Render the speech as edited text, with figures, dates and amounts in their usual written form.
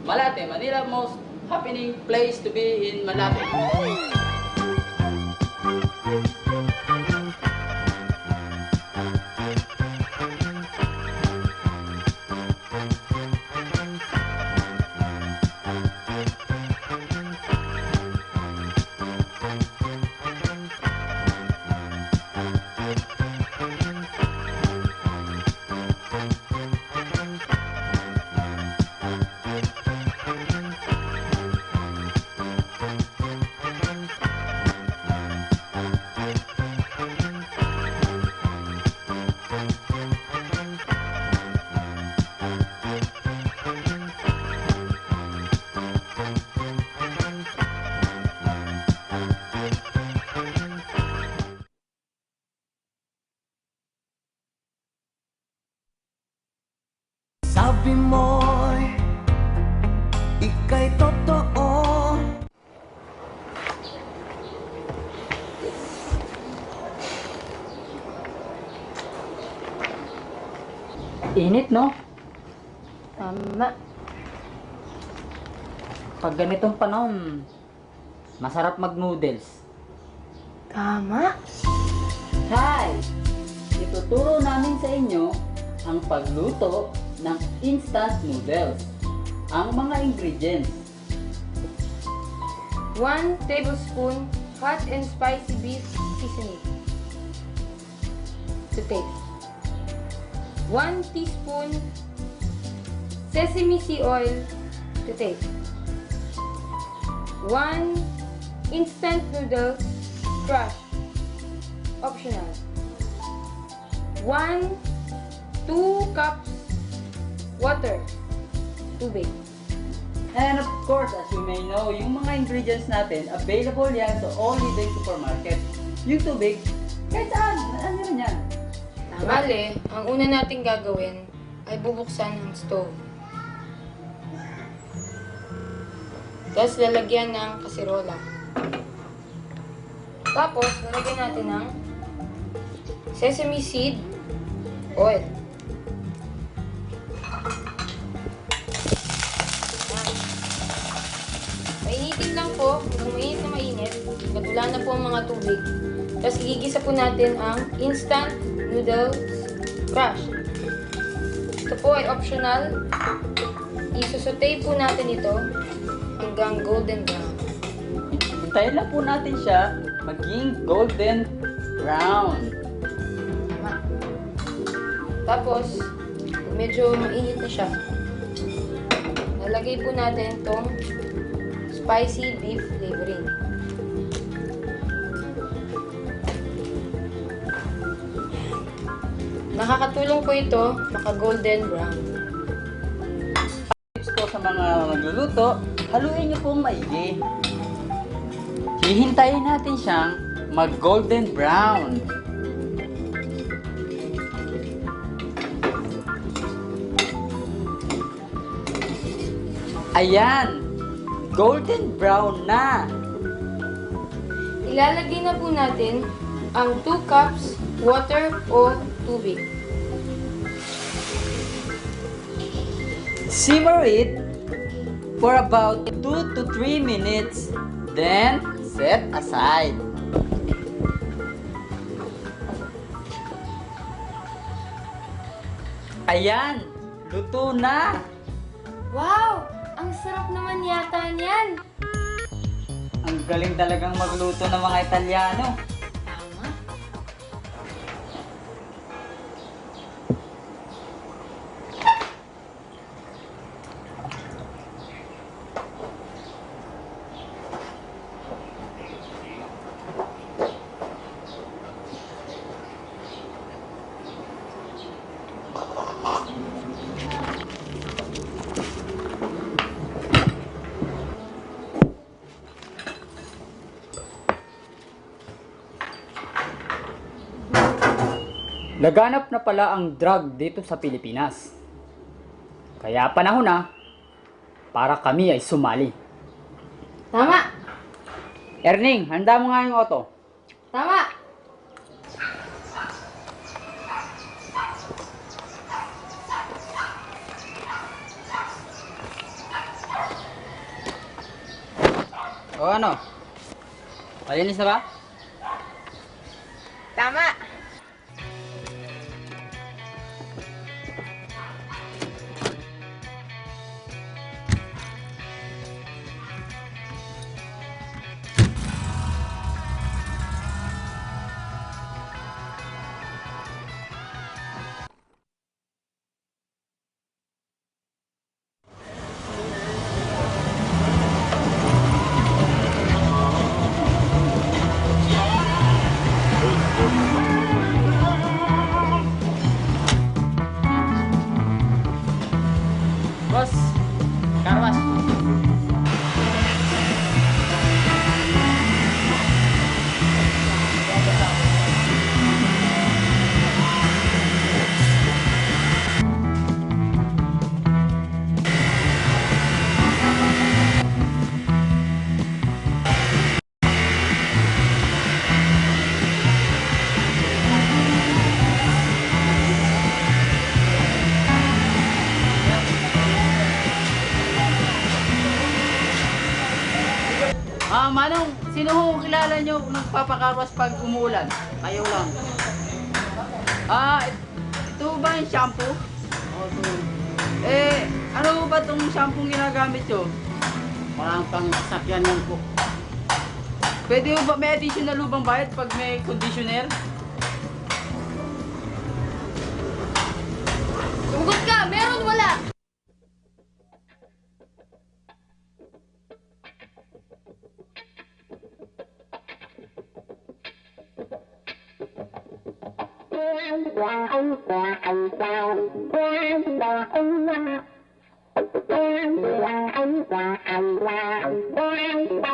Malate, Manila, most happening place to be in Malate. Sabi mo'y ika'y totoo. Init, no? Tama. Pag ganitong panahon, masarap mag-noodles. Tama. Hi! Ituturo namin sa inyo ang pagluto ng instant noodles. Ang mga ingredients: 1 tablespoon hot and spicy beef seasoning to taste. 1 teaspoon sesame seed oil to taste. 1 instant noodles crush, optional. 2 cups water, tubig. And of course, as you may know, yung mga ingredients natin, available yan sa all leading supermarket. Yung tubig, kahit saan, ano rin yan. Bale, ang una nating gagawin ay bubuksan ang stove. Tapos lalagyan ng kasirola. Tapos, lalagyan natin ng sesame seed oil. Mainitin lang po, hanggang mainit na mainit. Wala na po ang mga tubig. Tapos igigisa po natin ang instant noodles crush. Ito po ay optional. Isusutay po natin ito hanggang golden brown. Hintayin lang po natin siya maging golden brown. Tama. Tapos, medyo mainit na siya. Lalagay po natin itong spicy beef flavoring. Nakakatulong po ito maka-golden brown. Tips ko sa mga magluluto, haluin niyo pong maigi. Hihintayin natin siyang mag-golden brown. Ayan! Golden brown na! Ilalagay na po natin ang 2 cups water o tubig. Simmer it for about 2 to 3 minutes. Then, set aside. Ayan! Luto na! Wow! Ang sarap naman yata niyan! Ang galing talagang magluto ng mga Italyano. Tama. Laganap na pala ang drug dito sa Pilipinas. Kaya panahon na para kami ay sumali. Tama! Erning, handa mo nga yung auto. Tama! O ano? Malinis na ba? Tama! Boss, karwas. Manong, sino ho kilala nyo nagpapakarwas pag umuulan? Kayo lang. Ito ba yung shampoo? Ano ba itong shampoo ginagamit nyo? Parang pang sakyan yan po. Pwede ba may additional lubang bayad pag may conditioner? Sugot ka! Meron wala! Wow.